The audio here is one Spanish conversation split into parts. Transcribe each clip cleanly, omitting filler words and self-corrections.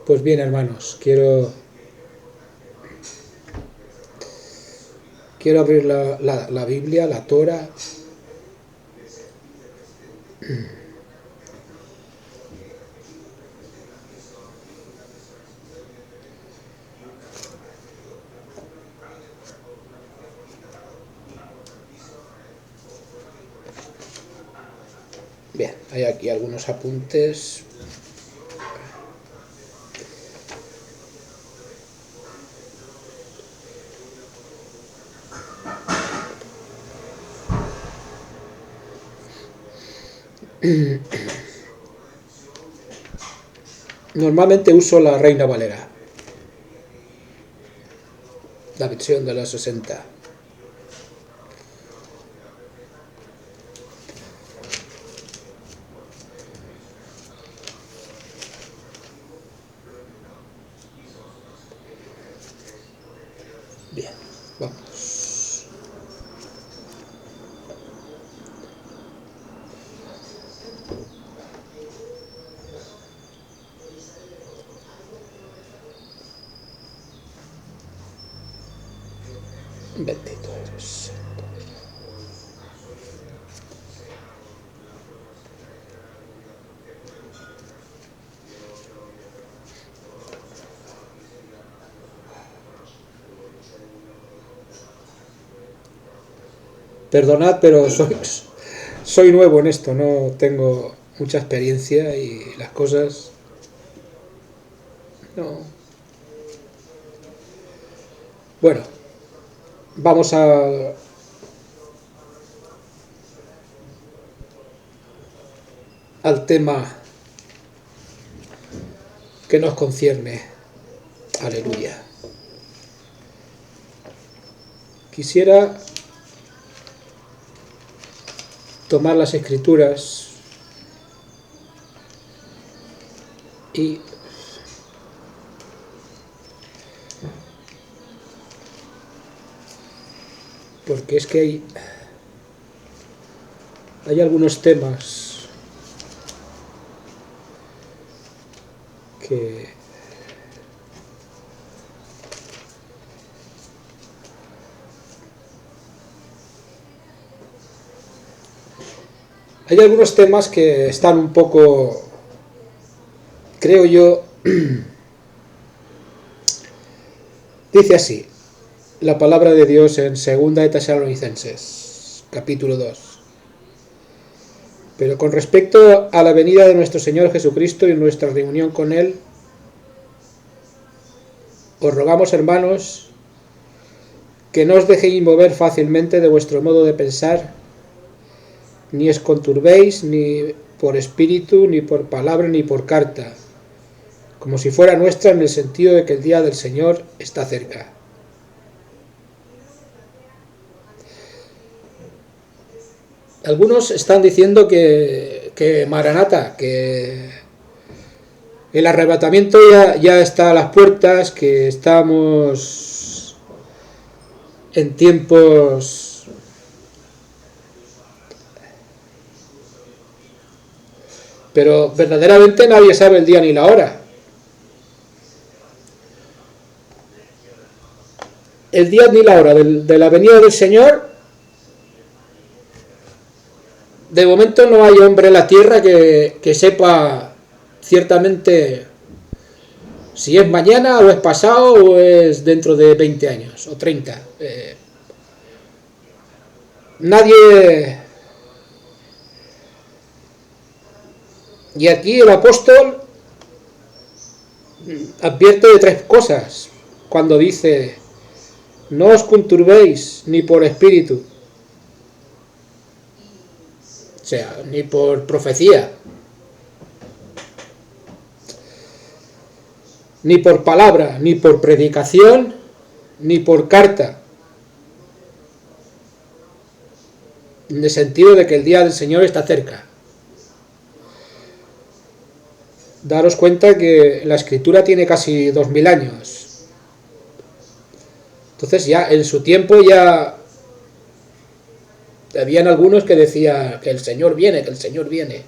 Pues bien, hermanos, quiero abrir la Biblia, la Torah. Bien, hay aquí algunos apuntes. Normalmente uso la Reina Valera, la versión de los 60. Bien, vamos. Bendito eres. Perdonad, pero soy nuevo en esto, no tengo mucha experiencia y las cosas no. Bueno, vamos al tema que nos concierne. Aleluya. Quisiera tomar las escrituras y porque es que hay algunos temas que están un poco, creo yo, dice así la palabra de Dios en 2 de Tesalonicenses, capítulo 2. Pero con respecto a la venida de nuestro Señor Jesucristo y nuestra reunión con Él, os rogamos, hermanos, que no os dejéis mover fácilmente de vuestro modo de pensar, ni os conturbéis ni por espíritu, ni por palabra, ni por carta, como si fuera nuestra, en el sentido de que el día del Señor está cerca. Algunos están diciendo que Maranata, que el arrebatamiento ya está a las puertas, que estamos en tiempos pero verdaderamente nadie sabe el día ni la hora. El día ni la hora de la venida del Señor, de momento no hay hombre en la tierra que sepa ciertamente si es mañana o es pasado o es dentro de 20 años o 30. Nadie. Y aquí el apóstol advierte de tres cosas cuando dice: no os conturbéis ni por espíritu, o sea, ni por profecía, ni por palabra, ni por predicación, ni por carta, en el sentido de que el día del Señor está cerca. Daros cuenta que la escritura tiene casi 2000 años. Entonces ya en su tiempo ya habían algunos que decían que el Señor viene, que el Señor viene.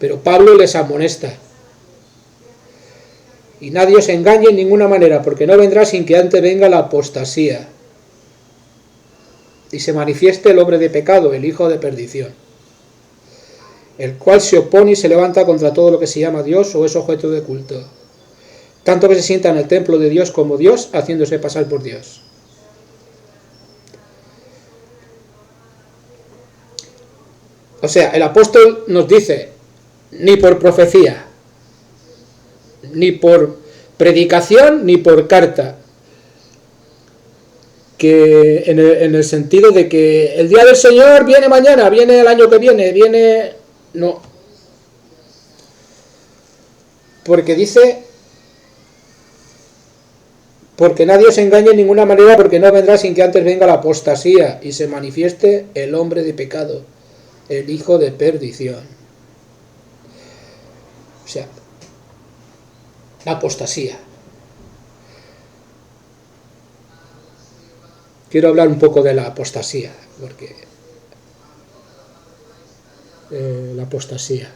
Pero Pablo les amonesta. Y nadie os engañe en ninguna manera, porque no vendrá sin que antes venga la apostasía y se manifieste el hombre de pecado, el hijo de perdición, el cual se opone y se levanta contra todo lo que se llama Dios o es objeto de culto, tanto que se sienta en el templo de Dios como Dios, haciéndose pasar por Dios. O sea, el apóstol nos dice, ni por profecía, ni por predicación, ni por carta, que en el sentido de que el día del Señor viene mañana, viene el año que viene, no. Porque dice, porque nadie os engañe en ninguna manera, porque no vendrá sin que antes venga la apostasía y se manifieste el hombre de pecado, el hijo de perdición. O sea, la apostasía. Quiero hablar un poco de la apostasía, porque la apostasía,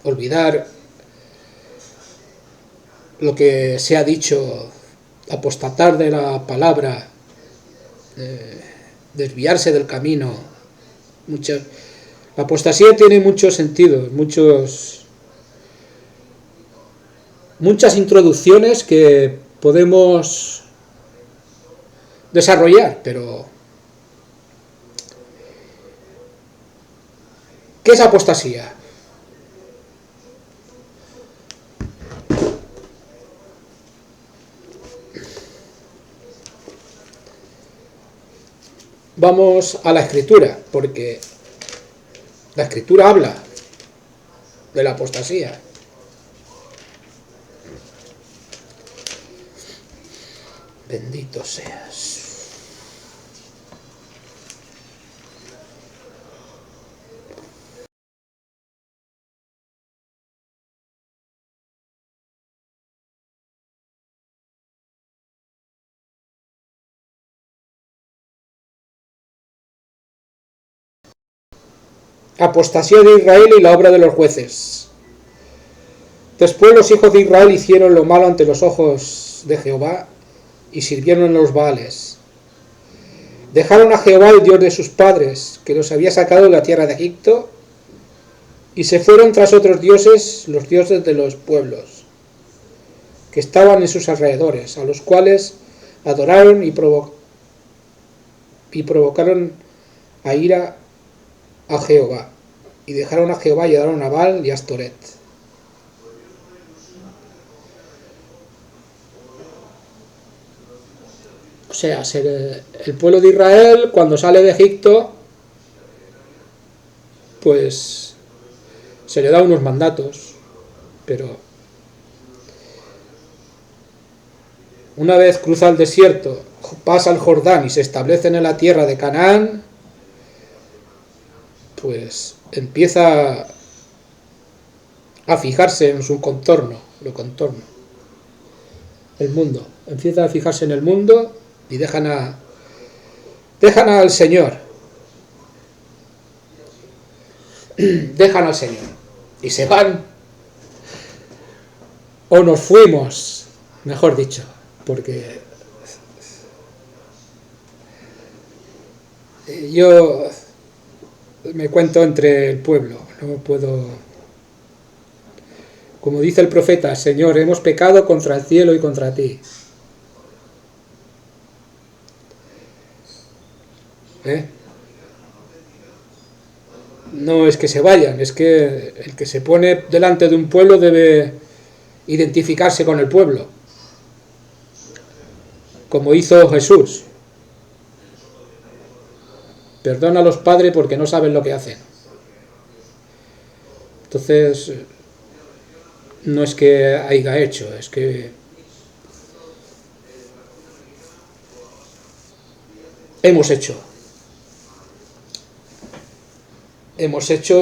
olvidar lo que se ha dicho, apostatar de la palabra, desviarse del camino. La apostasía tiene muchos sentidos, muchas introducciones que podemos desarrollar, pero ¿qué es apostasía? Vamos a la Escritura, porque la Escritura habla de la apostasía. Bendito seas. Apostasía de Israel y la obra de los jueces. Después los hijos de Israel hicieron lo malo ante los ojos de Jehová y sirvieron a los Baales. Dejaron a Jehová, el Dios de sus padres, que los había sacado de la tierra de Egipto, y se fueron tras otros dioses, los dioses de los pueblos, que estaban en sus alrededores, a los cuales adoraron y provocaron a ira a Jehová, y dejaron a Jehová y adoraron a Baal y a Astoret. O sea, el pueblo de Israel, cuando sale de Egipto, pues se le da unos mandatos, pero una vez cruza el desierto, pasa el Jordán y se establecen en la tierra de Canaán, pues empieza a fijarse en su contorno, el mundo. Empieza a fijarse en el mundo y dejan al Señor. Dejan al Señor y se van, o nos fuimos, mejor dicho, porque yo me cuento entre el pueblo, no puedo, como dice el profeta, Señor, hemos pecado contra el cielo y contra ti. No es que se vayan, es que el que se pone delante de un pueblo debe identificarse con el pueblo, como hizo Jesús. Perdona a los padres porque no saben lo que hacen. Entonces, no es que haya hecho, es que hemos hecho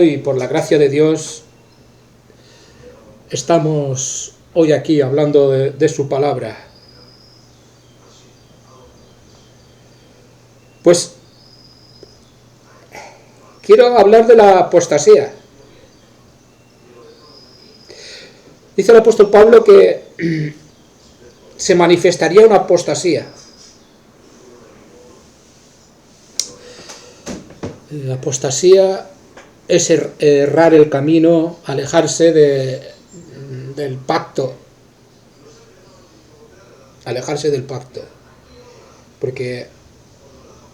y por la gracia de Dios estamos hoy aquí hablando de su palabra. Pues quiero hablar de la apostasía. Dice el apóstol Pablo que se manifestaría una apostasía. La apostasía es errar el camino, alejarse del pacto. Alejarse del pacto. Porque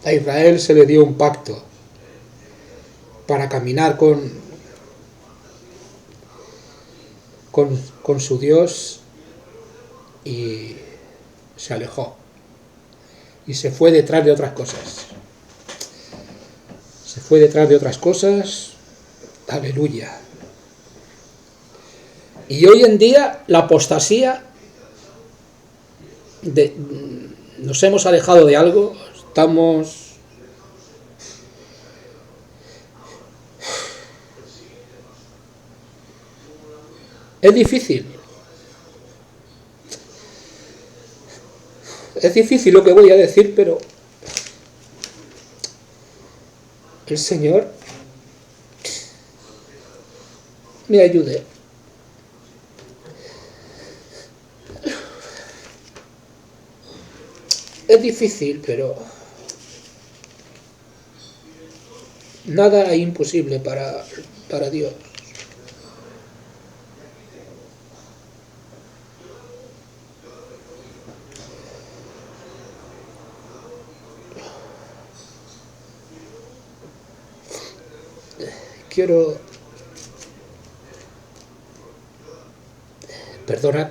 a Israel se le dio un pacto para caminar con su Dios, y se alejó. Y se fue detrás de otras cosas. Se fue detrás de otras cosas. Aleluya. Y hoy en día la apostasía, nos hemos alejado de algo, estamos... Es difícil. Es difícil lo que voy a decir, pero el Señor me ayude. Es difícil, pero nada es imposible para Dios. Perdonad.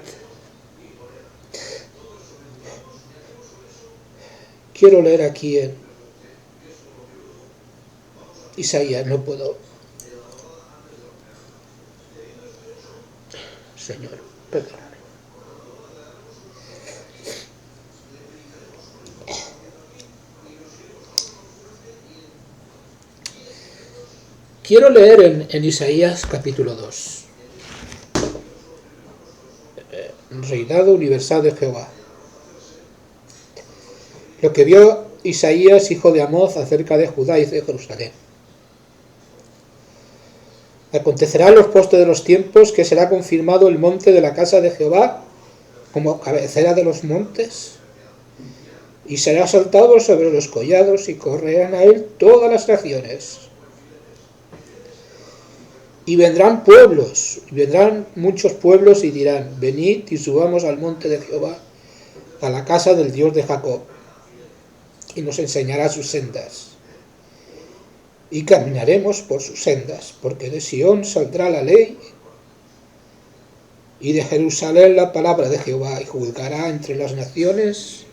Quiero leer aquí en Isaías, no puedo. Señor, perdóname. Quiero leer en Isaías capítulo 2. Reinado universal de Jehová. Lo que vio Isaías, hijo de Amoz, acerca de Judá y de Jerusalén. Acontecerá en los postes de los tiempos que será confirmado el monte de la casa de Jehová como cabecera de los montes, y será saltado sobre los collados, y correrán a él todas las naciones. Y vendrán pueblos, y vendrán muchos pueblos, y dirán: venid y subamos al monte de Jehová, a la casa del Dios de Jacob, y nos enseñará sus sendas. Y caminaremos por sus sendas, porque de Sión saldrá la ley, y de Jerusalén la palabra de Jehová, y juzgará entre las naciones,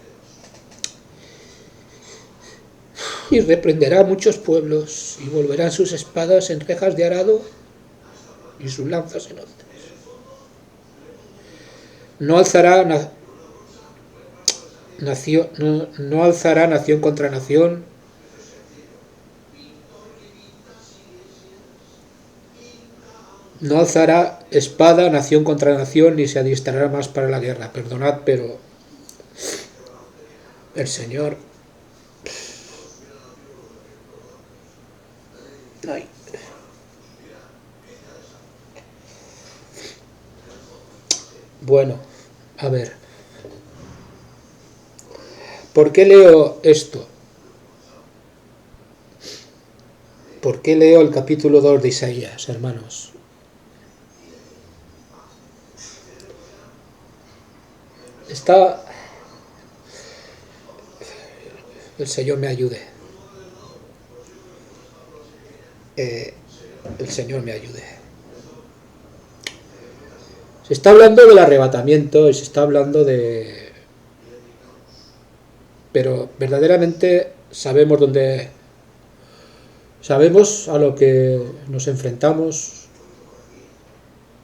y reprenderá a muchos pueblos, y volverán sus espadas en rejas de arado, y sus lanzas en hoces. No alzará nación contra nación, no alzará espada nación contra nación, ni se adiestrará más para la guerra. Perdonad, pero el Señor... Ay. Bueno, a ver. ¿Por qué leo esto? ¿Por qué leo el capítulo 2 de Isaías, hermanos? El Señor me ayude. El Señor me ayude. Se está hablando del arrebatamiento y se está hablando de... Pero verdaderamente sabemos dónde... Sabemos a lo que nos enfrentamos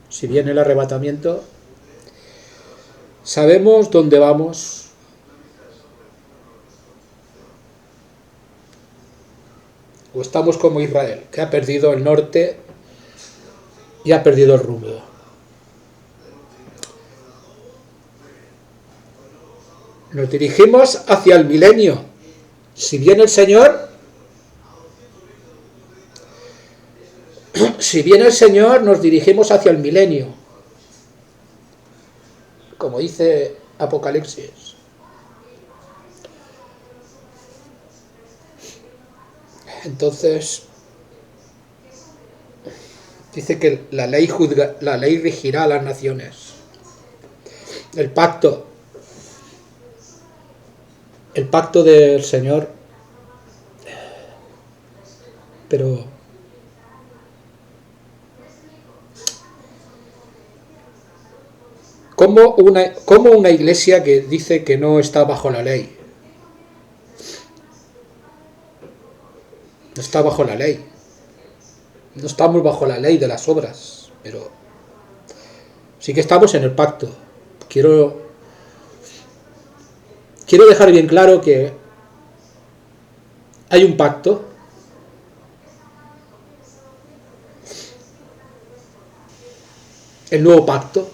si viene el arrebatamiento. Sabemos dónde vamos. O estamos como Israel, que ha perdido el norte y ha perdido el rumbo. Nos dirigimos hacia el milenio. Si viene el Señor, nos dirigimos hacia el milenio. como dice Apocalipsis. Entonces, dice que la ley regirá a las naciones. El pacto del Señor, pero ¿cómo una iglesia que dice que no está bajo la ley? No está bajo la ley. No estamos bajo la ley de las obras, pero sí que estamos en el pacto. Quiero dejar bien claro que hay un pacto. El nuevo pacto.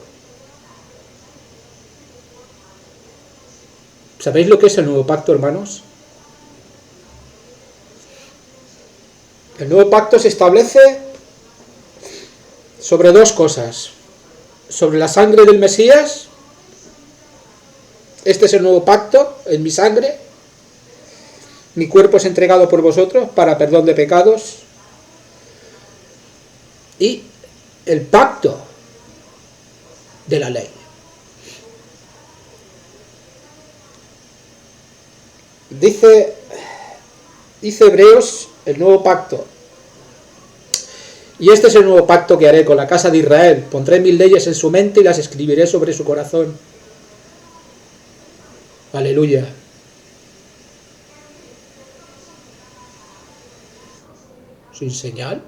¿Sabéis lo que es el nuevo pacto, hermanos? El nuevo pacto se establece sobre dos cosas. Sobre la sangre del Mesías. Este es el nuevo pacto, en mi sangre. Mi cuerpo es entregado por vosotros para perdón de pecados. Y el pacto de la ley. Dice Hebreos, el nuevo pacto. Y este es el nuevo pacto que haré con la casa de Israel. Pondré mis leyes en su mente y las escribiré sobre su corazón. Aleluya. ¿Sin señal?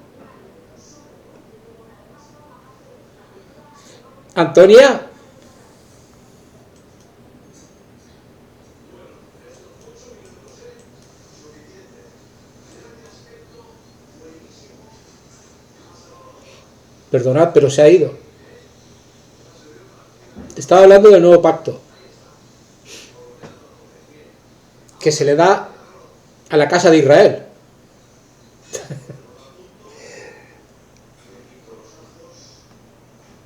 Antonia. Perdonad, pero se ha ido. Estaba hablando del nuevo pacto que se le da a la casa de Israel.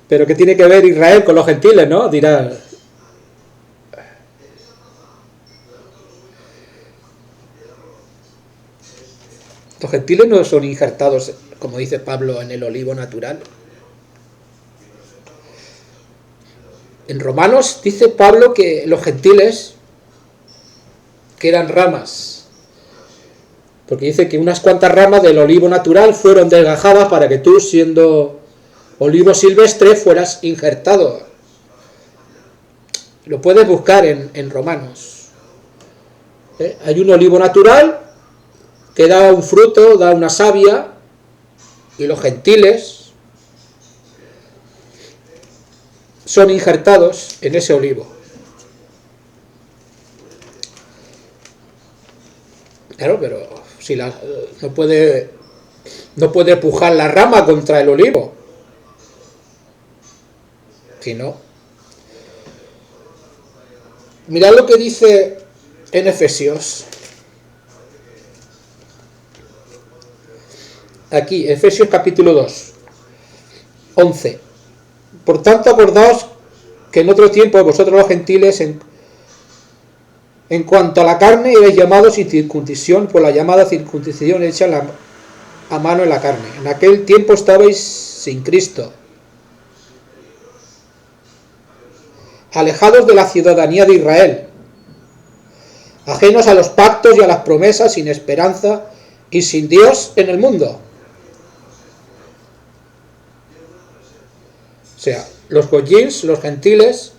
Pero ¿qué tiene que ver Israel con los gentiles, no? Dirá. Los gentiles no son injertados, como dice Pablo, en el olivo natural. En Romanos dice Pablo que los gentiles, que eran ramas, porque dice que unas cuantas ramas del olivo natural fueron desgajadas para que tú, siendo olivo silvestre, fueras injertado. Lo puedes buscar en Romanos. Hay un olivo natural que da un fruto, da una savia, y los gentiles son injertados en ese olivo. Claro, pero si no puede pujar la rama contra el olivo. Si no. Mirad lo que dice en Efesios. Aquí, Efesios capítulo 2, 11. Por tanto, acordaos que en otro tiempo vosotros los gentiles, en cuanto a la carne, erais llamados sin circuncisión, por la llamada circuncisión hecha a mano en la carne. En aquel tiempo estabais sin Cristo, alejados de la ciudadanía de Israel, ajenos a los pactos y a las promesas, sin esperanza y sin Dios en el mundo. O sea, los goyins, los gentiles,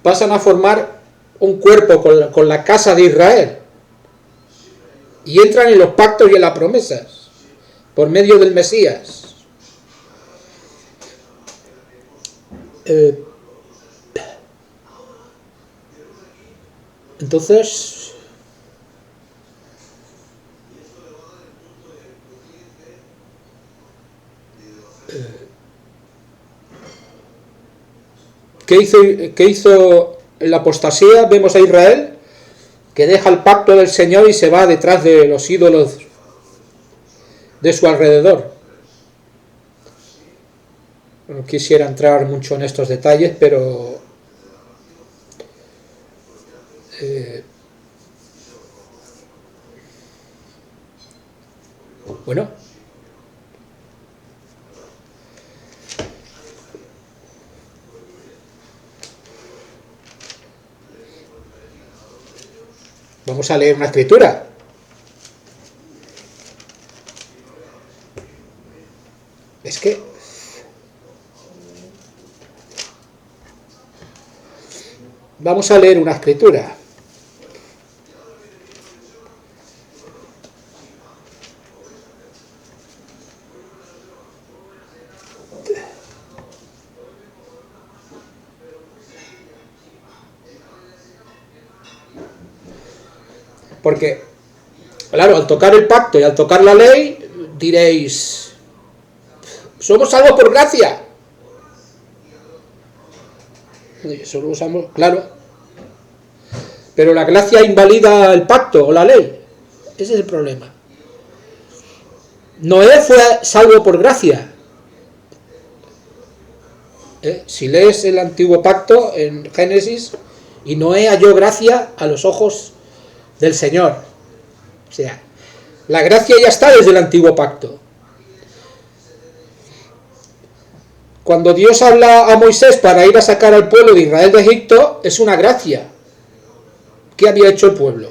pasan a formar un cuerpo con la casa de Israel y entran en los pactos y en las promesas por medio del Mesías. Entonces, ¿qué hizo la apostasía? Vemos a Israel que deja el pacto del Señor y se va detrás de los ídolos de su alrededor. No quisiera entrar mucho en estos detalles, pero bueno, vamos a leer una escritura. Es que vamos a leer una escritura. Porque, claro, al tocar el pacto y al tocar la ley, diréis, somos salvos por gracia. Eso lo usamos, claro. Pero la gracia invalida el pacto o la ley. Ese es el problema. Noé fue salvo por gracia. Si lees el antiguo pacto en Génesis, y Noé halló gracia a los ojos del Señor. O sea, la gracia ya está desde el antiguo pacto. Cuando Dios habla a Moisés para ir a sacar al pueblo de Israel de Egipto, es una gracia. ¿Qué había hecho el pueblo?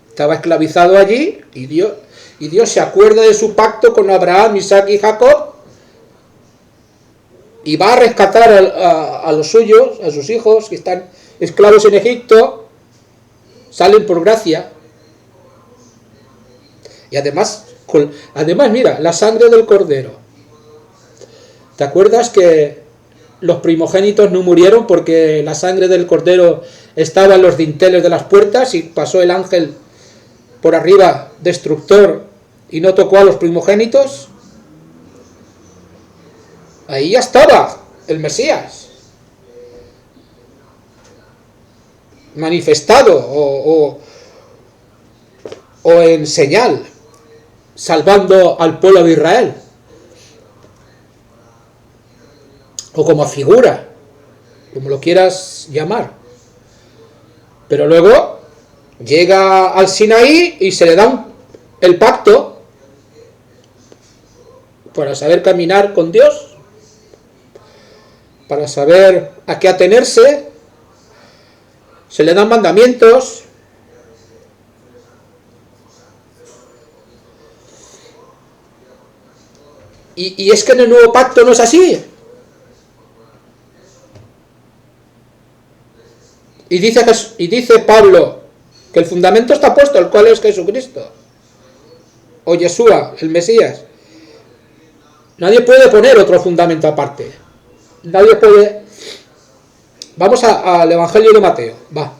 Estaba esclavizado allí y Dios se acuerda de su pacto con Abraham, Isaac y Jacob y va a rescatar a los suyos, a sus hijos que están esclavos en Egipto, salen por gracia. Y además mira, la sangre del cordero. ¿Te acuerdas que los primogénitos no murieron porque la sangre del cordero estaba en los dinteles de las puertas y pasó el ángel por arriba destructor y no tocó a los primogénitos? Ahí ya estaba el Mesías manifestado o en señal, salvando al pueblo de Israel, o como figura, como lo quieras llamar. Pero luego llega al Sinaí y se le da el pacto para saber caminar con Dios, para saber a qué atenerse. Se le dan mandamientos. Y es que en el nuevo pacto no es así. Y dice Pablo que el fundamento está puesto, el cual es Jesucristo, o Yeshua, el Mesías. Nadie puede poner otro fundamento aparte. Nadie puede. Vamos al Evangelio de Mateo. Va.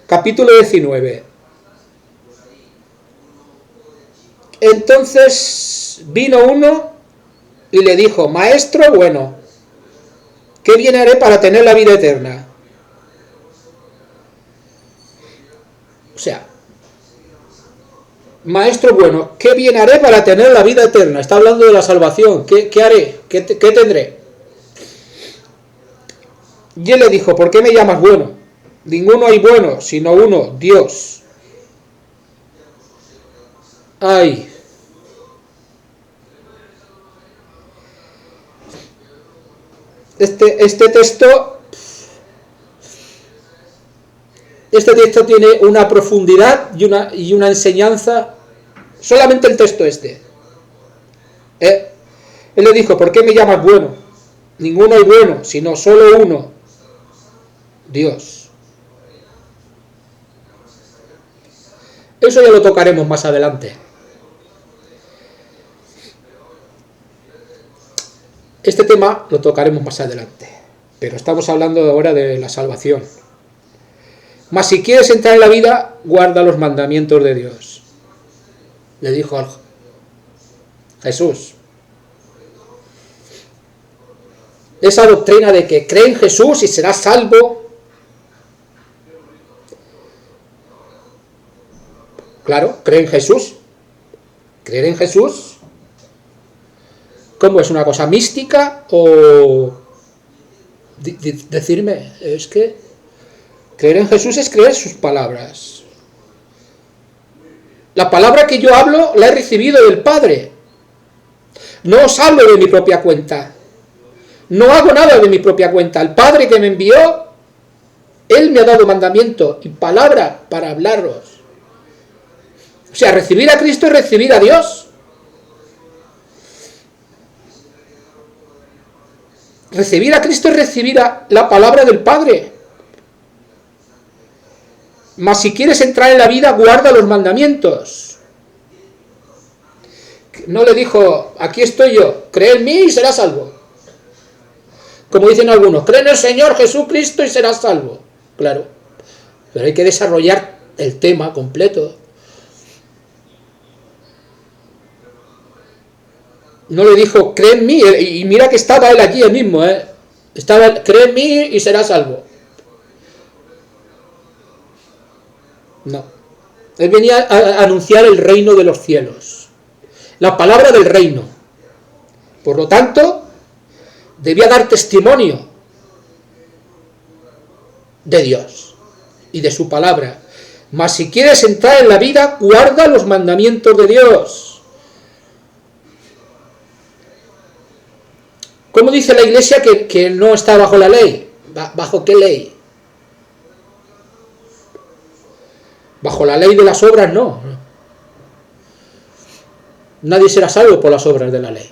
Capítulo 19. Entonces vino uno y le dijo: Maestro bueno, ¿qué bien haré para tener la vida eterna? O sea, Maestro bueno, ¿qué bien haré para tener la vida eterna? Está hablando de la salvación. ¿Qué haré? ¿Qué tendré? Y él le dijo: ¿por qué me llamas bueno? Ninguno hay bueno, sino uno, Dios. Ay. Este texto tiene una profundidad y una enseñanza. Solamente el texto este. Él le dijo: ¿por qué me llamas bueno? Ninguno hay bueno, sino solo uno, Dios. Eso ya lo tocaremos más adelante. Este tema lo tocaremos más adelante, pero estamos hablando ahora de la salvación. Mas si quieres entrar en la vida, guarda los mandamientos de Dios, le dijo a Jesús. Esa doctrina de que cree en Jesús y serás salvo, claro, cree en Jesús, ¿Creer en Jesús? ¿Cómo es una cosa mística o decirme? Es que creer en Jesús es creer sus palabras. La palabra que yo hablo la he recibido del Padre. No os hablo de mi propia cuenta. No hago nada de mi propia cuenta. El Padre que me envió, Él me ha dado mandamiento y palabra para hablaros. O sea, recibir a Cristo es recibir a Dios. Recibir a Cristo es recibir la palabra del Padre. Mas si quieres entrar en la vida, guarda los mandamientos. No le dijo, aquí estoy yo, cree en mí y serás salvo. Como dicen algunos, cree en el Señor Jesucristo y serás salvo. Claro, pero hay que desarrollar el tema completo. No le dijo, cree en mí, y mira que estaba él allí el mismo, estaba, cree en mí y serás salvo. No. Él venía a anunciar el reino de los cielos, la palabra del reino. Por lo tanto, debía dar testimonio de Dios y de su palabra. Mas si quieres entrar en la vida, guarda los mandamientos de Dios. ¿Cómo dice la Iglesia que no está bajo la ley? ¿Bajo qué ley? Bajo la ley de las obras no. Nadie será salvo por las obras de la ley.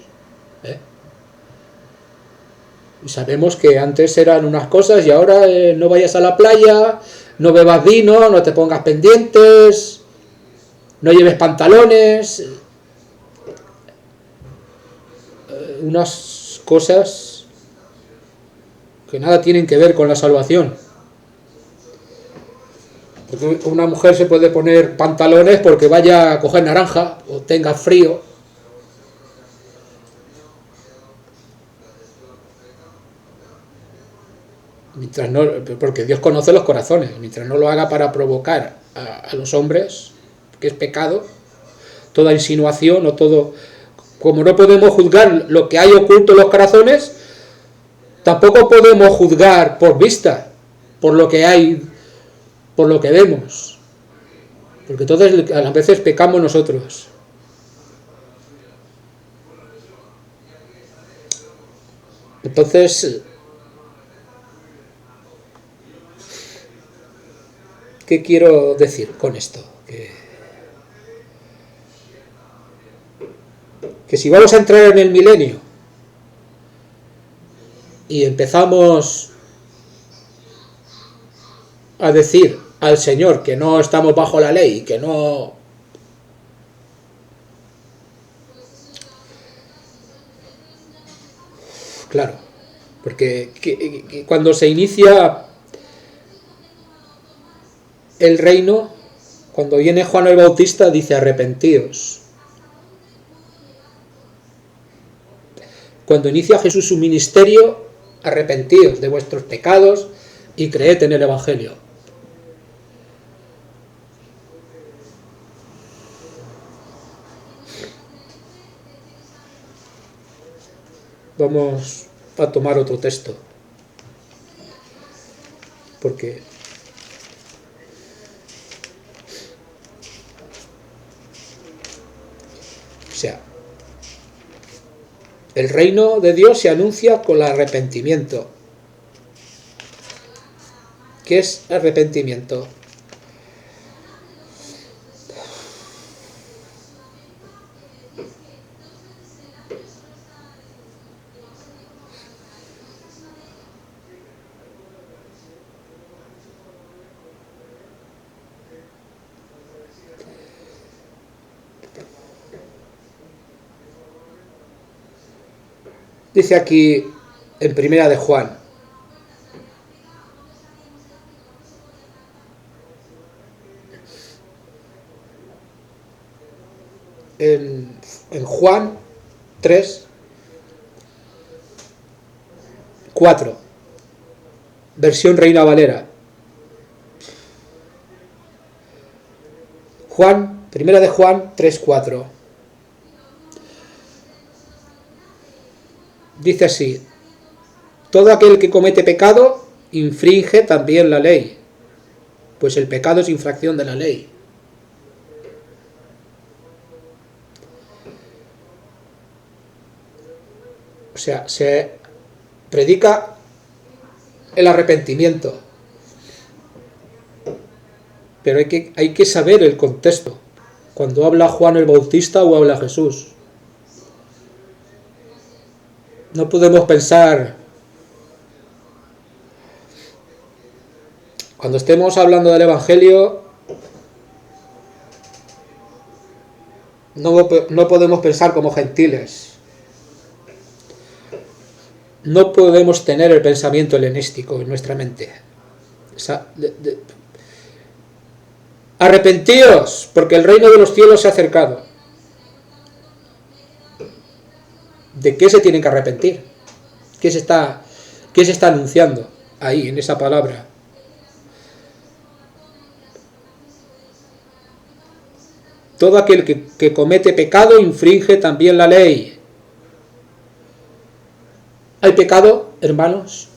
Y sabemos que antes eran unas cosas y ahora no vayas a la playa, no bebas vino, no te pongas pendientes, no lleves pantalones. Unas cosas que nada tienen que ver con la salvación. Porque una mujer se puede poner pantalones porque vaya a coger naranja o tenga frío. Mientras no, porque Dios conoce los corazones, mientras no lo haga para provocar a los hombres, que es pecado, toda insinuación o todo, como no podemos juzgar lo que hay oculto en los corazones, tampoco podemos juzgar por vista, por lo que hay, por lo que vemos, porque entonces a veces pecamos nosotros. Entonces, ¿qué quiero decir con esto? Que si vamos a entrar en el milenio y empezamos a decir al Señor que no estamos bajo la ley, que no... Claro, porque cuando se inicia el reino, cuando viene Juan el Bautista, dice arrepentíos. Cuando inicia Jesús su ministerio, arrepentíos de vuestros pecados y creed en el Evangelio. Vamos a tomar otro texto, porque o sea, el reino de Dios se anuncia con el arrepentimiento. ¿Qué es arrepentimiento? Dice aquí en Primera de Juan, en Juan 3, 4, versión Reina Valera. Primera de Juan 3, 4. dice así: todo aquel que comete pecado infringe también la ley, pues el pecado es infracción de la ley. O sea, se predica el arrepentimiento, pero hay que saber el contexto, cuando habla Juan el Bautista o habla Jesús. No podemos pensar, cuando estemos hablando del Evangelio, no podemos pensar como gentiles. No podemos tener el pensamiento helenístico en nuestra mente. Arrepentíos, porque el reino de los cielos se ha acercado. ¿De qué se tienen que arrepentir? ¿Qué se está anunciando ahí, en esa palabra? Todo aquel que comete pecado infringe también la ley. ¿Hay pecado, hermanos?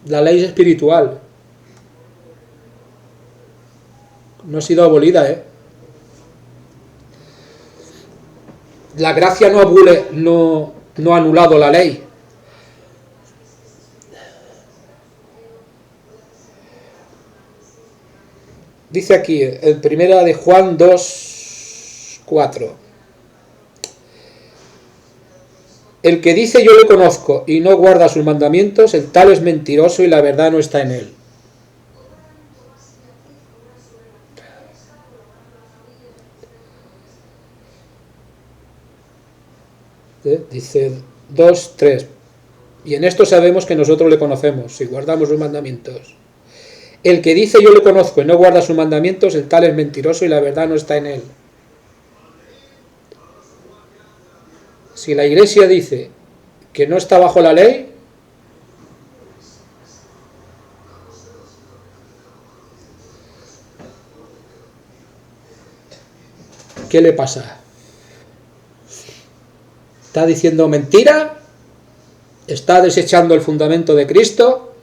La ley es espiritual. No ha sido abolida, La gracia no ha anulado la ley. Dice aquí, en primera de Juan 2:4. El que dice yo le conozco y no guarda sus mandamientos, el tal es mentiroso y la verdad no está en él. Dice 2:3. Y en esto sabemos que nosotros le conocemos, si guardamos sus mandamientos. El que dice yo le conozco y no guarda sus mandamientos, el tal es mentiroso y la verdad no está en él. Si la Iglesia dice que no está bajo la ley, ¿qué le pasa? ¿Está diciendo mentira? ¿Está desechando el fundamento de Cristo?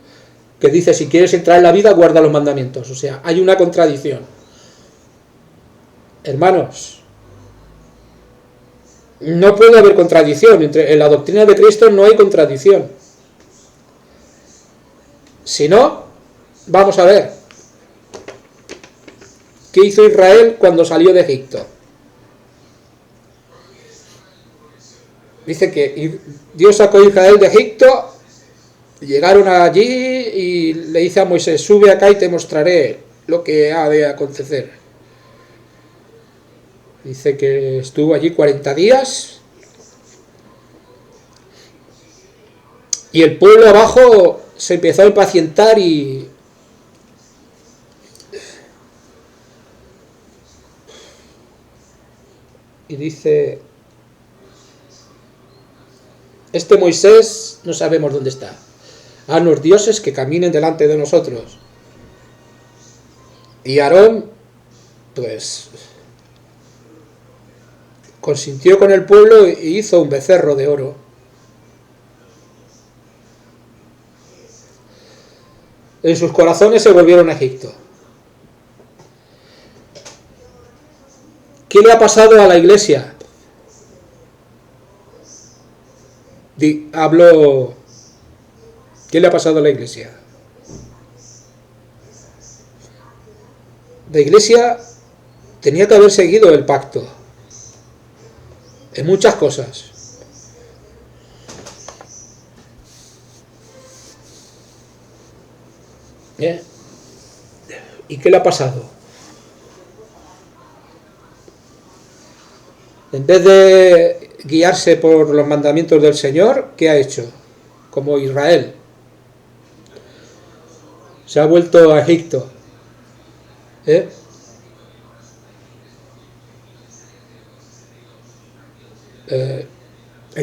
Que dice, si quieres entrar en la vida, guarda los mandamientos. O sea, hay una contradicción. Hermanos, no puede haber contradicción. En la doctrina de Cristo no hay contradicción. Si no, vamos a ver. ¿Qué hizo Israel cuando salió de Egipto? Dice que Dios sacó a Israel de Egipto, llegaron allí y le dice a Moisés, sube acá y te mostraré lo que ha de acontecer. Dice que estuvo allí 40 días y el pueblo abajo se empezó a impacientar y dice, este Moisés no sabemos dónde está. Haznos dioses que caminen delante de nosotros. Y Aarón, pues, consintió con el pueblo y hizo un becerro de oro. En sus corazones se volvieron a Egipto. ¿Qué le ha pasado a la Iglesia? ¿Qué le ha pasado a la Iglesia? La Iglesia tenía que haber seguido el pacto en muchas cosas. ¿Y qué le ha pasado? En vez de guiarse por los mandamientos del Señor, ¿qué ha hecho? Como Israel. Se ha vuelto a Egipto. ¿En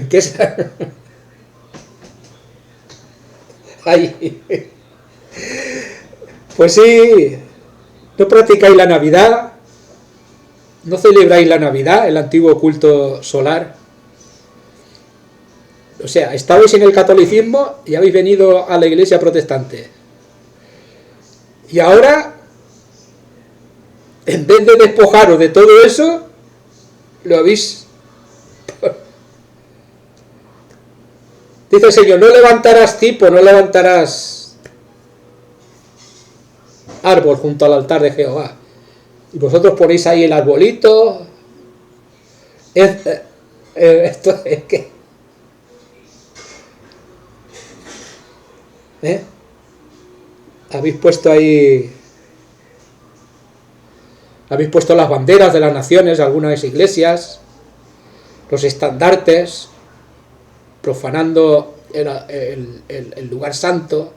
qué se...? Ahí. Pues sí, no practicáis la Navidad, no celebráis la Navidad, el antiguo culto solar. O sea, estabais en el catolicismo y habéis venido a la iglesia protestante. Y ahora, en vez de despojaros de todo eso, lo habéis... Dice el Señor, no levantarás cipo, no levantarás árbol junto al altar de Jehová. Y vosotros ponéis ahí el arbolito. Esto es que... Habéis puesto ahí... Habéis puesto las banderas de las naciones, algunas iglesias, los estandartes, profanando el lugar santo.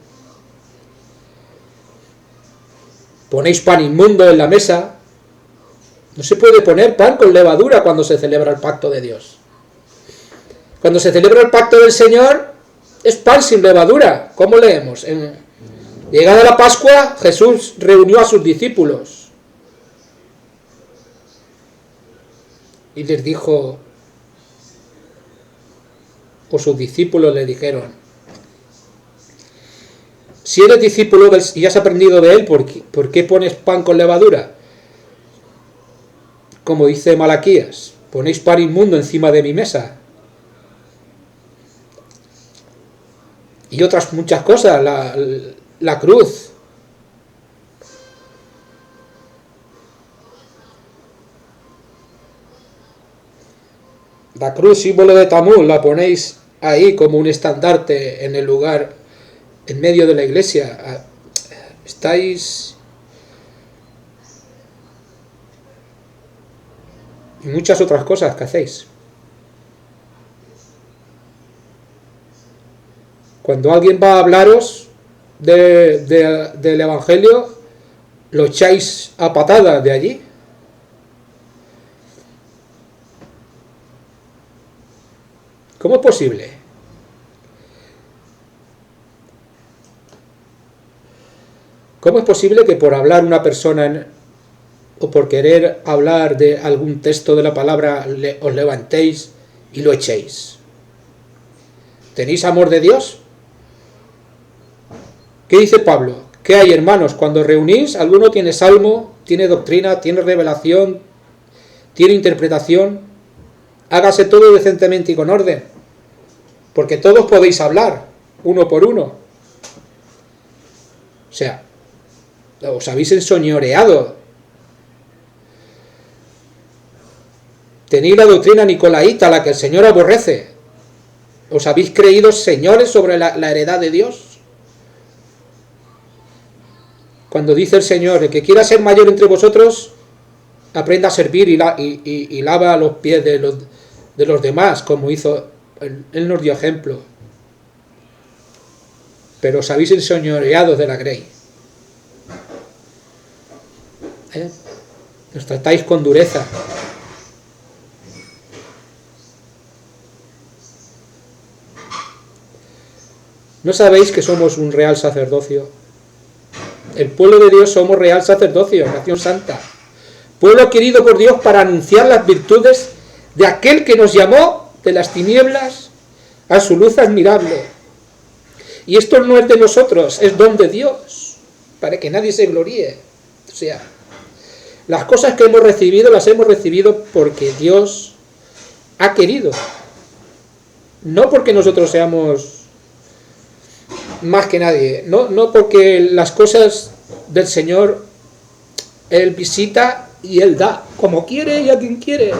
Ponéis pan inmundo en la mesa. No se puede poner pan con levadura cuando se celebra el pacto de Dios. Cuando se celebra el pacto del Señor, es pan sin levadura. ¿Cómo leemos? Llegada la Pascua, Jesús reunió a sus discípulos y les dijo, o sus discípulos le dijeron, si eres discípulo y has aprendido de él, ¿por qué pones pan con levadura? Como dice Malaquías, ponéis pan inmundo encima de mi mesa. Y otras muchas cosas, la cruz. La cruz, símbolo de Tamuz, la ponéis ahí como un estandarte en el lugar, en medio de la iglesia. Estáis... Y muchas otras cosas que hacéis. Cuando alguien va a hablaros del Evangelio, lo echáis a patadas de allí. ¿Cómo es posible? ¿Cómo es posible que por hablar una persona o por querer hablar de algún texto de la palabra os levantéis y lo echéis? ¿Tenéis amor de Dios? ¿Qué dice Pablo? ¿Qué hay, hermanos? Cuando reunís, alguno tiene salmo, tiene doctrina, tiene revelación, tiene interpretación. Hágase todo decentemente y con orden, porque todos podéis hablar, uno por uno. O sea, os habéis enseñoreado. Tenéis la doctrina nicolaíta, la que el Señor aborrece. Os habéis creído señores sobre la heredad de Dios. Cuando dice el Señor, el que quiera ser mayor entre vosotros, aprenda a servir y lava los pies de los demás, como hizo, Él nos dio ejemplo. Pero os habéis enseñoreado de la grey. Os tratáis con dureza. ¿No sabéis que somos un real sacerdocio? El pueblo de Dios somos real sacerdocio, nación santa. Pueblo adquirido por Dios para anunciar las virtudes de aquel que nos llamó de las tinieblas a su luz admirable. Y esto no es de nosotros, es don de Dios, para que nadie se gloríe. O sea, las cosas que hemos recibido las hemos recibido porque Dios ha querido. No porque nosotros seamos más que nadie, no porque las cosas del Señor Él visita y Él da, como quiere y a quien quiere.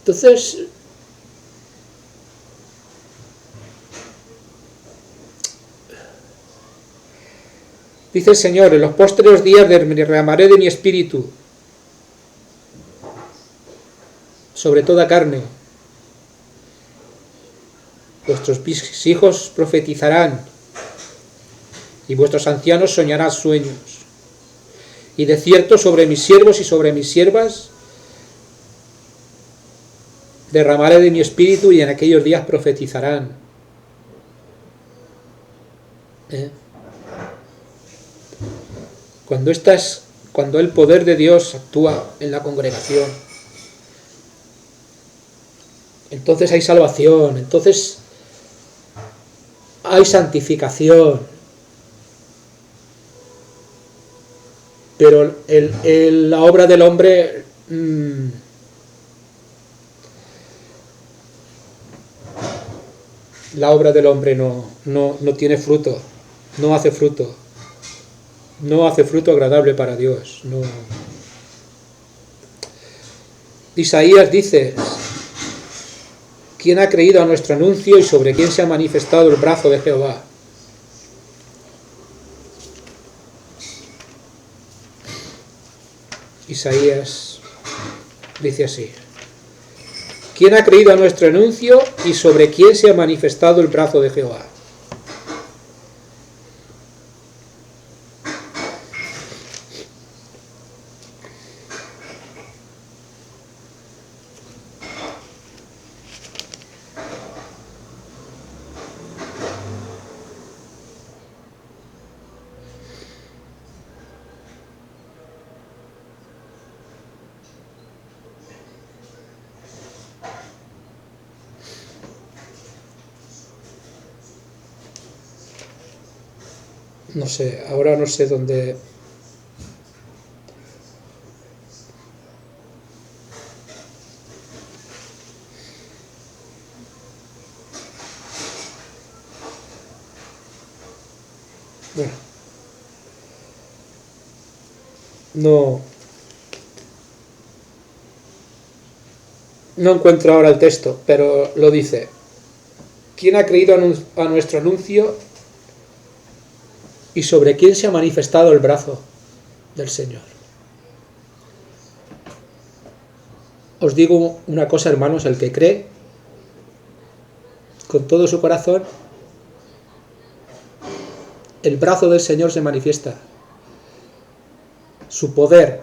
Entonces, dice el Señor, en los postreros días derramaré de mi espíritu sobre toda carne. Vuestros hijos profetizarán y vuestros ancianos soñarán sueños. Y de cierto sobre mis siervos y sobre mis siervas derramaré de mi espíritu y en aquellos días profetizarán. Cuando el poder de Dios actúa en la congregación, entonces hay salvación, entonces hay santificación. Pero la obra del hombre la obra del hombre no tiene fruto, no hace fruto agradable para Dios. No. Isaías dice: ¿quién ha creído a nuestro anuncio y sobre quién se ha manifestado el brazo de Jehová? Isaías dice así: ¿quién ha creído a nuestro anuncio y sobre quién se ha manifestado el brazo de Jehová? No sé, ahora no sé dónde. Bueno, no encuentro ahora el texto, pero lo dice: ¿quién ha creído a nuestro anuncio y sobre quién se ha manifestado el brazo del Señor? Os digo una cosa, hermanos: el que cree con todo su corazón, el brazo del Señor se manifiesta, su poder.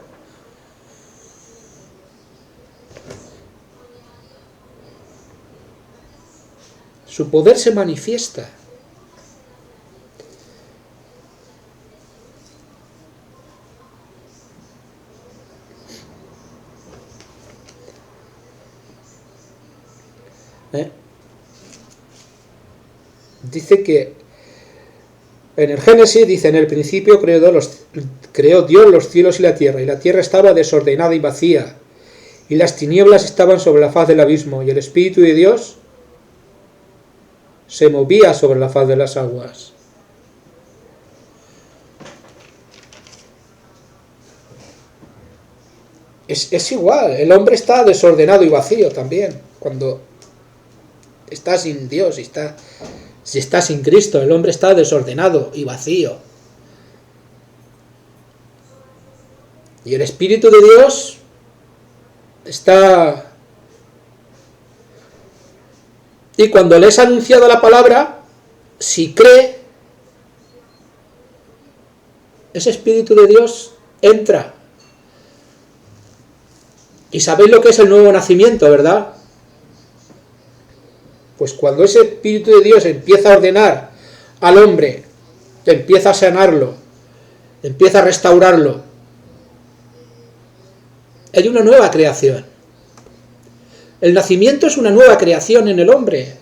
Su poder se manifiesta. Dice que en el Génesis dice: en el principio creó Dios los cielos y la tierra estaba desordenada y vacía, y las tinieblas estaban sobre la faz del abismo, y el Espíritu de Dios se movía sobre la faz de las aguas. Es igual, el hombre está desordenado y vacío también. Cuando está sin Dios, si está sin Cristo, el hombre está desordenado y vacío. Y el Espíritu de Dios está... Y cuando le es anunciada la palabra, si cree, ese Espíritu de Dios entra. Y sabéis lo que es el nuevo nacimiento, ¿verdad? Pues cuando ese Espíritu de Dios empieza a ordenar al hombre, empieza a sanarlo, empieza a restaurarlo, hay una nueva creación. El nacimiento es una nueva creación en el hombre.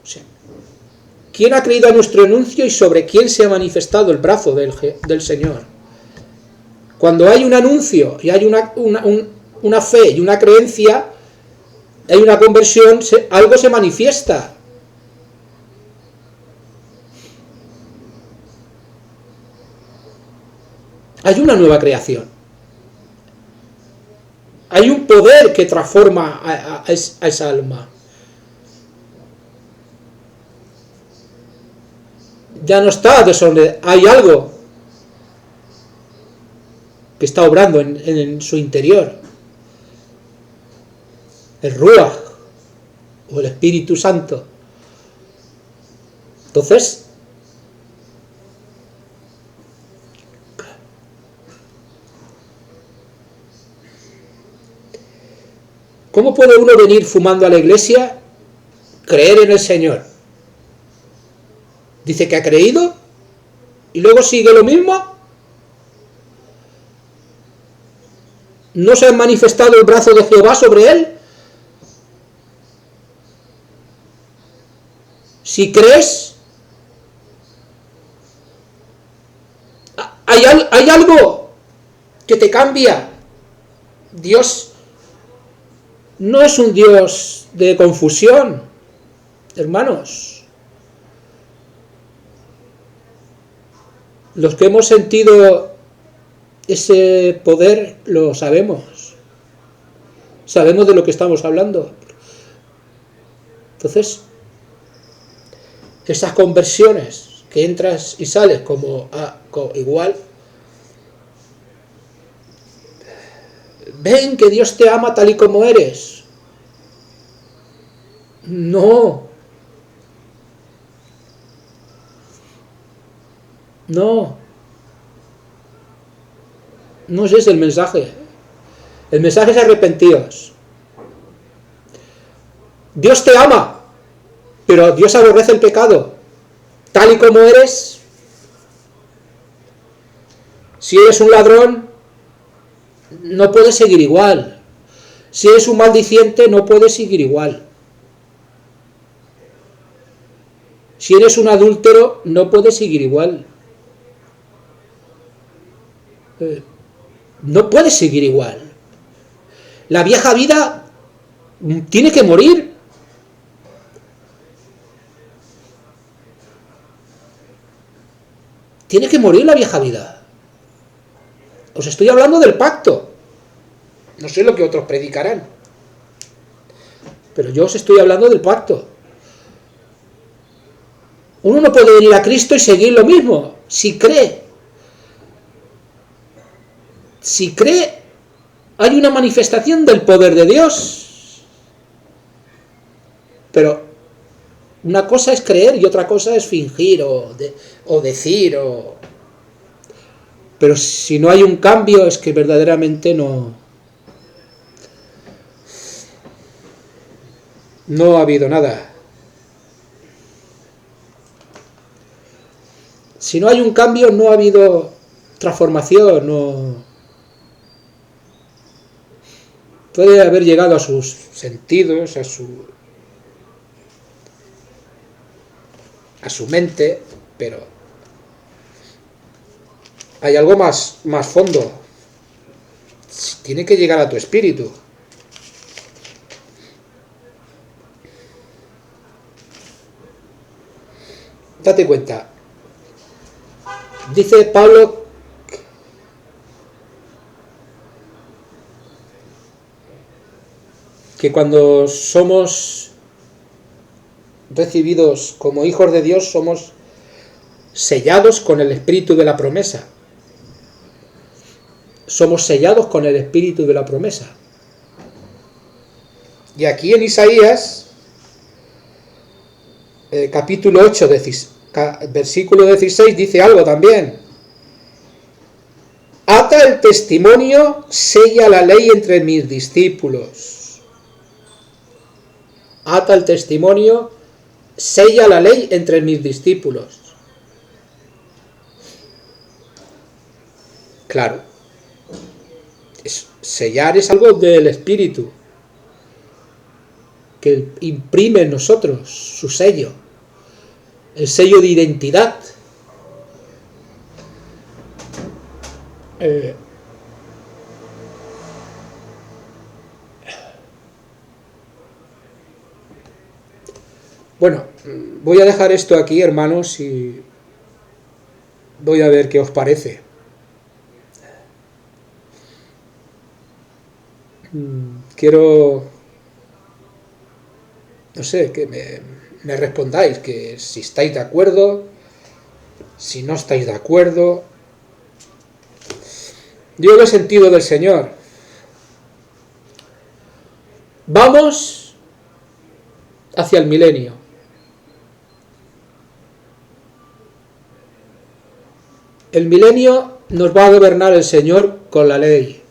O sea, ¿quién ha creído a nuestro anuncio y sobre quién se ha manifestado el brazo del Señor? Cuando hay un anuncio y hay una fe y una creencia, hay una conversión, algo se manifiesta. Hay una nueva creación. Hay un poder que transforma a esa alma. Ya no está desordenado, hay algo que está obrando en su interior. El Ruach o el Espíritu Santo. Entonces, ¿cómo puede uno venir fumando a la iglesia, creer en el Señor? Dice que ha creído y luego sigue lo mismo. ¿No se ha manifestado el brazo de Jehová sobre él? Si crees, hay algo que te cambia. Dios no es un Dios de confusión, hermanos. Los que hemos sentido ese poder lo sabemos. Sabemos de lo que estamos hablando. Entonces, esas conversiones que entras y sales como igual, ven que Dios te ama tal y como eres. No ese es el mensaje. El mensaje es arrepentíos. Dios te ama, pero Dios aborrece el pecado. Tal y como eres, si eres un ladrón, no puedes seguir igual. Si eres un maldiciente, no puedes seguir igual. Si eres un adúltero, no puedes seguir igual. No puedes seguir igual. La vieja vida tiene que morir. Tiene que morir la vieja vida. Os estoy hablando del pacto. No sé lo que otros predicarán, pero yo os estoy hablando del pacto. Uno no puede venir a Cristo y seguir lo mismo. Si cree, hay una manifestación del poder de Dios. Pero una cosa es creer y otra cosa es fingir o decir. Pero si no hay un cambio, es que verdaderamente no ha habido nada. Si no hay un cambio, no ha habido transformación, no puede haber llegado a sus sentidos, a su mente, pero hay algo más fondo. Tiene que llegar a tu espíritu. Date cuenta. Dice Pablo que cuando somos recibidos como hijos de Dios, somos sellados con el espíritu de la promesa. Somos sellados con el espíritu de la promesa. Y aquí en Isaías, capítulo 8, versículo 16, dice algo también. Ata el testimonio, sella la ley entre mis discípulos. Ata el testimonio, sella la ley entre mis discípulos. Claro, sellar es algo del espíritu que imprime en nosotros su sello, el sello de identidad. Bueno, voy a dejar esto aquí, hermanos, y voy a ver qué os parece. Quiero, no sé, que me respondáis, que si estáis de acuerdo, si no estáis de acuerdo. Yo lo he sentido del Señor. Vamos hacia el milenio. El milenio nos va a gobernar el Señor con la ley.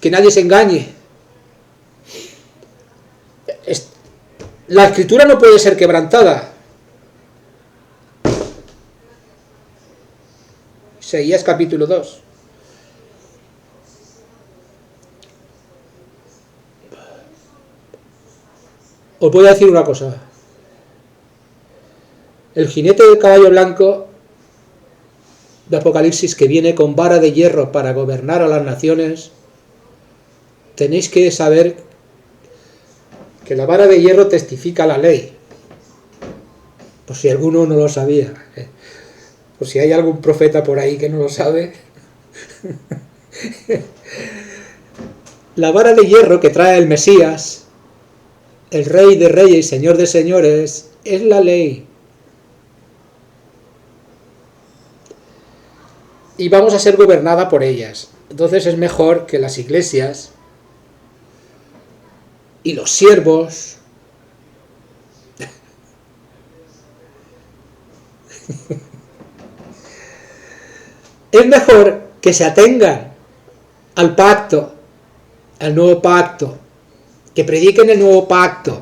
Que nadie se engañe. La escritura no puede ser quebrantada. Isaías capítulo 2. Os voy a decir una cosa. El jinete del caballo blanco de Apocalipsis, que viene con vara de hierro para gobernar a las naciones, tenéis que saber que la vara de hierro testifica la ley. Por si alguno no lo sabía. Por si hay algún profeta por ahí que no lo sabe. La vara de hierro que trae el Mesías, el Rey de Reyes y Señor de Señores, es la ley. Y vamos a ser gobernada por ellas. Entonces es mejor que las iglesias y los siervos es mejor que se atengan al pacto, al nuevo pacto, que prediquen el nuevo pacto,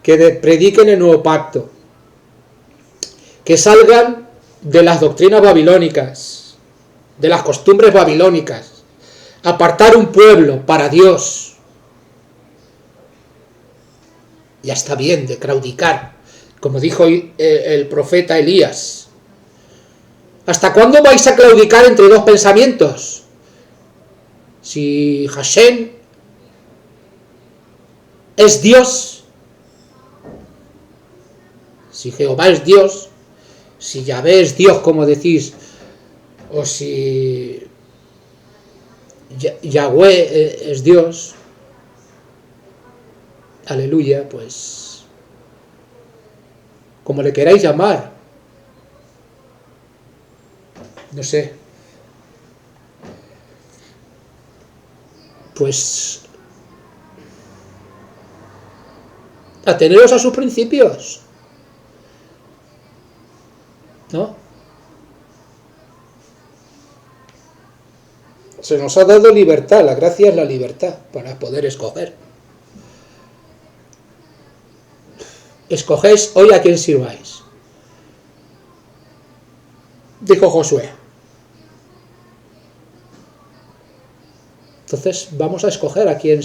prediquen el nuevo pacto, que salgan de las doctrinas babilónicas, de las costumbres babilónicas, apartar un pueblo para Dios. Ya está bien de claudicar, como dijo el profeta Elías. ¿Hasta cuándo vais a claudicar entre dos pensamientos? Si Hashem es Dios, si Jehová es Dios, si Yahvé es Dios, como decís, o si Yahweh es Dios, aleluya, pues como le queráis llamar, no sé, pues ateneros a sus principios, ¿no? Se nos ha dado libertad, la gracia es la libertad para poder escoger. Escogéis hoy a quién sirváis, dijo Josué. Entonces vamos a escoger a quién,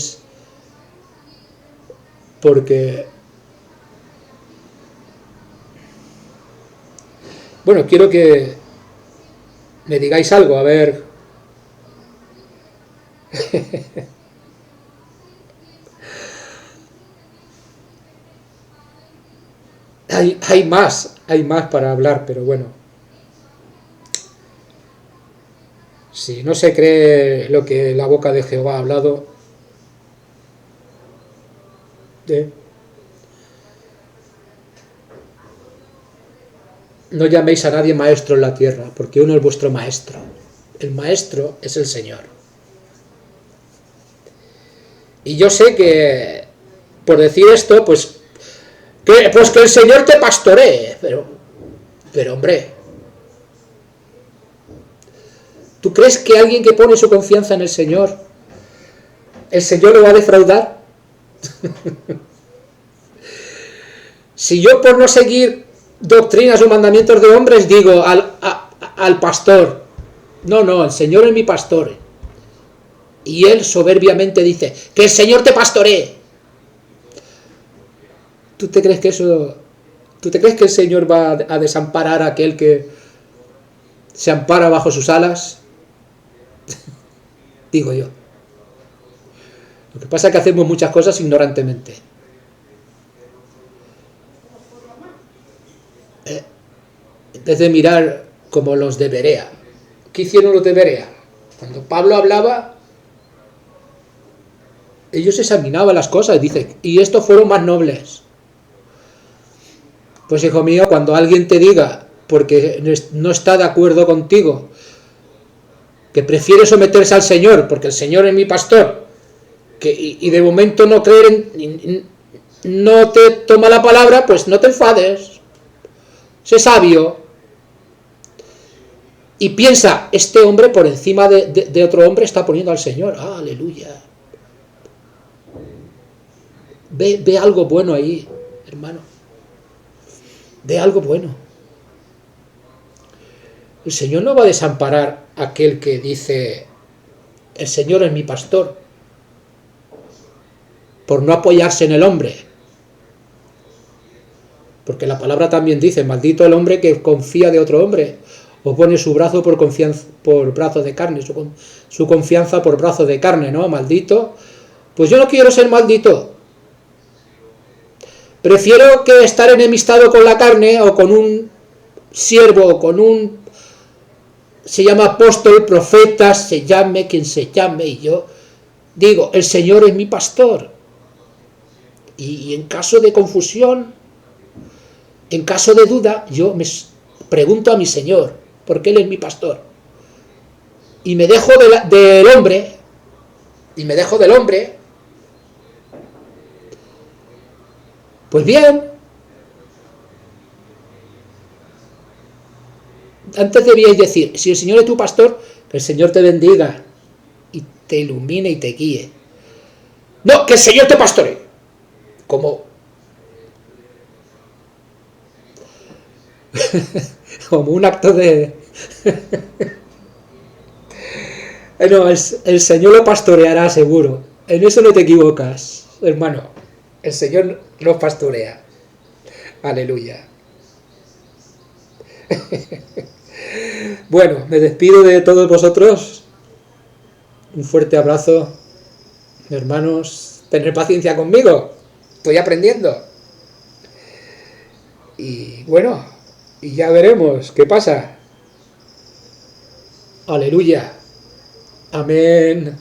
porque bueno, quiero que me digáis algo, a ver. Hay más para hablar, pero bueno, si no se cree lo que la boca de Jehová ha hablado, no llaméis a nadie maestro en la tierra, porque uno es vuestro maestro. El maestro es el Señor. Y yo sé que por decir esto, pues que el Señor te pastoree, pero hombre, ¿tú crees que alguien que pone su confianza en el Señor lo va a defraudar? Si yo por no seguir doctrinas o mandamientos de hombres digo al pastor, no, el Señor es mi pastor, y él soberbiamente dice, que el Señor te pastoree, ¿tú te crees que el Señor va a desamparar a aquel que se ampara bajo sus alas? Digo yo. Lo que pasa es que hacemos muchas cosas ignorantemente. En vez de mirar como los de Berea. ¿Qué hicieron los de Berea? Cuando Pablo hablaba, ellos examinaban las cosas y dicen, y estos fueron más nobles. Pues hijo mío, cuando alguien te diga, porque no está de acuerdo contigo, que prefiere someterse al Señor, porque el Señor es mi pastor, y de momento no creer no te toma la palabra, pues no te enfades, sé sabio, y piensa, este hombre por encima de otro hombre está poniendo al Señor, aleluya. Ve algo bueno ahí, hermano. Ve algo bueno. El Señor no va a desamparar a aquel que dice, el Señor es mi pastor, por no apoyarse en el hombre. Porque la palabra también dice, maldito el hombre que confía de otro hombre, o pone su brazo por brazo de carne, su confianza por brazo de carne, ¿no? Maldito. Pues yo no quiero ser maldito. Prefiero que estar enemistado con la carne, o con un siervo, o con un, se llama apóstol, profeta, se llame quien se llame, y yo digo, el Señor es mi pastor. Y en caso de confusión, en caso de duda, yo me pregunto a mi Señor, porque Él es mi pastor. Y me dejo del hombre, pues bien, antes debíais decir, si el Señor es tu pastor, que el Señor te bendiga y te ilumine y te guíe. No, que el Señor te pastore. Como un acto de... No, el Señor lo pastoreará seguro. En eso no te equivocas, hermano. El Señor nos pastorea. Aleluya. Bueno, me despido de todos vosotros. Un fuerte abrazo, hermanos. Tener paciencia conmigo. Estoy aprendiendo. Y bueno, y ya veremos qué pasa. Aleluya. Amén.